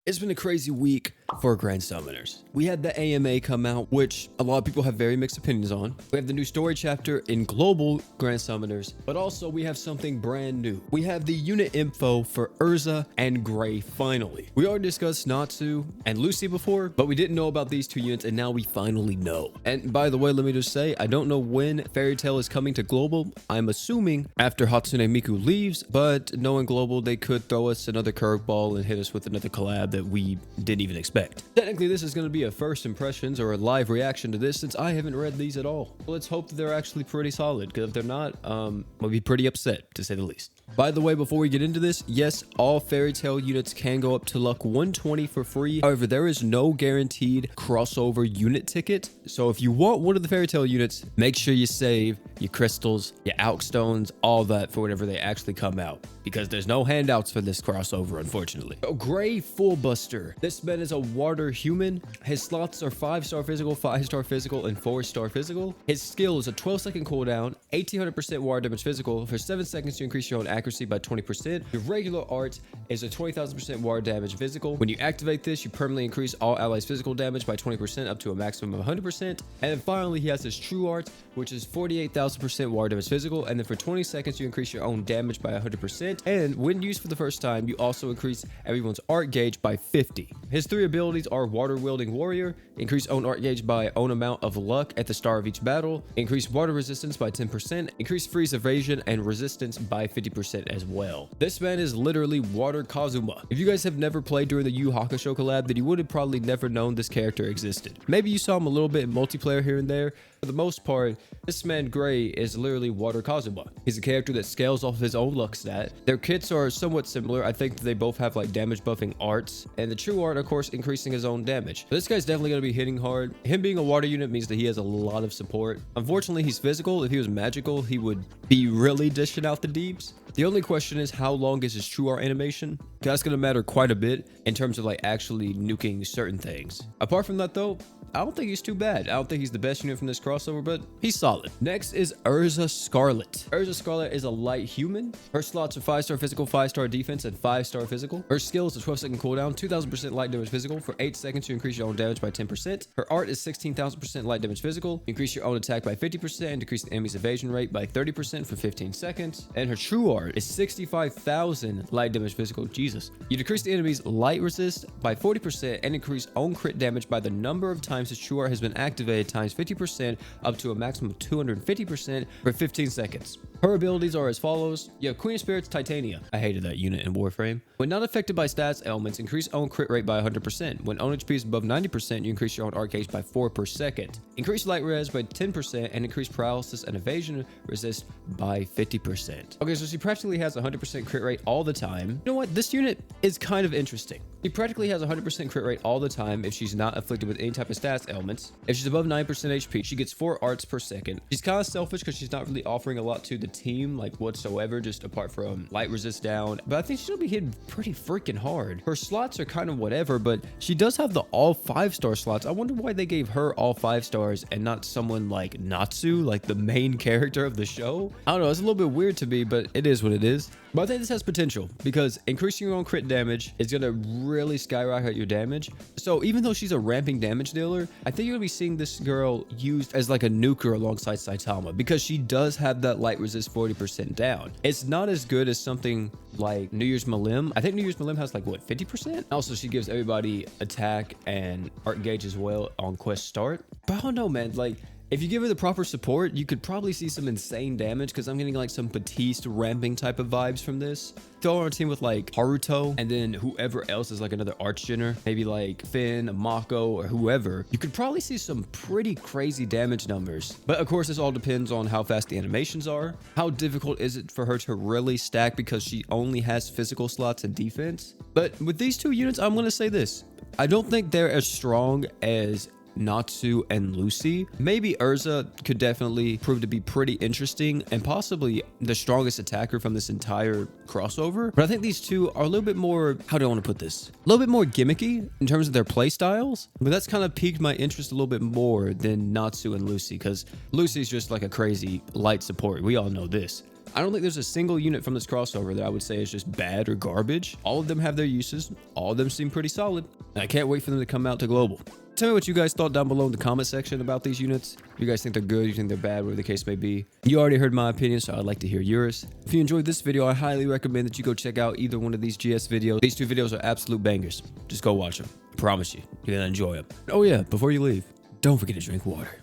It's been a crazy week for Grand Summoners. We had the AMA come out, which a lot of people have very mixed opinions on. We have the new story chapter in Global Grand Summoners, but also we have something brand new. We have the unit info for Urza and Gray finally. We already discussed Natsu and Lucy before, but we didn't know about these two units, and now we finally know. And by the way, let me just say, I don't know when Fairy Tail is coming to Global. I'm assuming after Hatsune Miku leaves, but knowing Global, they could throw us another curveball and hit us with another collab that we didn't even expect. Technically, this is going to be a first impressions or a live reaction to this since I haven't read these at all. Let's hope that they're actually pretty solid, because if they're not, I'll be pretty upset, to say the least. By the way, before we get into this, yes, all Fairy Tail units can go up to luck 120 for free. However, there is no guaranteed crossover unit ticket. So if you want one of the Fairy Tail units, make sure you save your crystals, your Alk stones, all that for whenever they actually come out, because there's no handouts for this crossover, unfortunately. Gray Fullbuster. This man is a water human. His slots are 5-star physical, 5-star physical, and 4-star physical. His skill is a 12-second cooldown, 1800% water damage physical for 7 seconds to increase your own accuracy by 20%. Your regular art is a 20,000% water damage physical. When you activate this, you permanently increase all allies' physical damage by 20% up to a maximum of 100%. And then finally, he has his true art, which is 48,000% water damage physical. And then for 20 seconds, you increase your own damage by 100%. And when used for the first time, you also increase everyone's art gauge by 50. His 3 abilities are Water Wielding Warrior, increase own art gauge by own amount of luck at the start of each battle, increase water resistance by 10%, increase freeze evasion and resistance by 50% as well. This man is literally Water Kazuma. If you guys have never played during the Yu Hakusho collab, then you would have probably never known this character existed. Maybe you saw him a little bit in multiplayer here and there. For the most part, this man Gray is literally Water Kazuma. He's a character that scales off his own luck stat. Their kits are somewhat similar. I think they both have like damage buffing arts, and the true art, of course, increasing his own damage. This guy's definitely going to be hitting hard. Him being a water unit means that he has a lot of support. Unfortunately, he's physical. If he was magical, he would be really dishing out the deeps. The only question is, how long is his true art animation? That's going to matter quite a bit in terms of like actually nuking certain things. Apart from that though, I don't think he's too bad. I don't think he's the best unit from this crossover, but he's solid. Next is Urza Scarlet. Urza Scarlet is a light human. Her slots are 5-star physical, 5-star defense, and 5-star physical. Her skill is a 12-second cooldown, 2000% light damage physical for 8 seconds to increase your own damage by 10%. Her art is 16,000% light damage physical, increase your own attack by 50%, and decrease the enemy's evasion rate by 30% for 15 seconds. And her true art is 65,000 light damage physical. Jesus. You decrease the enemy's light resist by 40% and increase own crit damage by the number of times his true art has been activated times 50% up to a maximum of 250% for 15 seconds. Her abilities are as follows. You have Queen of Spirits Titania. I hated that unit in Warframe. When not affected by stats elements, increase own crit rate by 100%. When own HP is above 90%, you increase your own art gauge by 4 per second. Increase light res by 10% and increase paralysis and evasion resist by 50%. Okay, so she practically has 100% crit rate all the time. You know what? This unit is kind of interesting. She practically has 100% crit rate all the time if she's not afflicted with any type of stats elements. If she's above 9% HP, she gets 4 arts per second. She's kind of selfish because she's not really offering a lot to the team, like whatsoever, just apart from light resist down. But I think she'll be hitting pretty freaking hard. Her slots are kind of whatever, but she does have the all 5-star slots. I wonder why they gave her all 5 stars and not someone like Natsu, like the main character of the show. I don't know, it's a little bit weird to me, but it is what it is. But I think this has potential because increasing your own crit damage is going to really skyrocket your damage. So even though she's a ramping damage dealer, I think you're going to be seeing this girl used as like a nuker alongside Saitama because she does have that light resist 40% down. It's not as good as something like New Year's Malim. I think New Year's Malim has like what, 50%? Also, she gives everybody attack and art gauge as well on quest start. But I don't know, man, like if you give her the proper support, you could probably see some insane damage because I'm getting like some Batiste ramping type of vibes from this. Throw her on a team with like Haruto and then whoever else is like another archgener, maybe like Finn, Mako, or whoever. You could probably see some pretty crazy damage numbers. But of course, this all depends on how fast the animations are. How difficult is it for her to really stack because she only has physical slots and defense? But with these two units, I'm going to say this. I don't think they're as strong as Natsu and Lucy. Maybe Urza could definitely prove to be pretty interesting and possibly the strongest attacker from this entire crossover. But I think these two are a little bit more, how do I want to put this? A little bit more gimmicky in terms of their play styles. But that's kind of piqued my interest a little bit more than Natsu and Lucy, because Lucy's just like a crazy light support. We all know this. I don't think there's a single unit from this crossover that I would say is just bad or garbage. All of them have their uses. All of them seem pretty solid. And I can't wait for them to come out to global. Tell me what you guys thought down below in the comment section about these units. You guys think they're good, you think they're bad, whatever the case may be. You already heard my opinion, so I'd like to hear yours. If you enjoyed this video, I highly recommend that you go check out either one of these GS videos. These two videos are absolute bangers. Just go watch them. I promise you, you're gonna enjoy them. Oh yeah, before you leave, don't forget to drink water.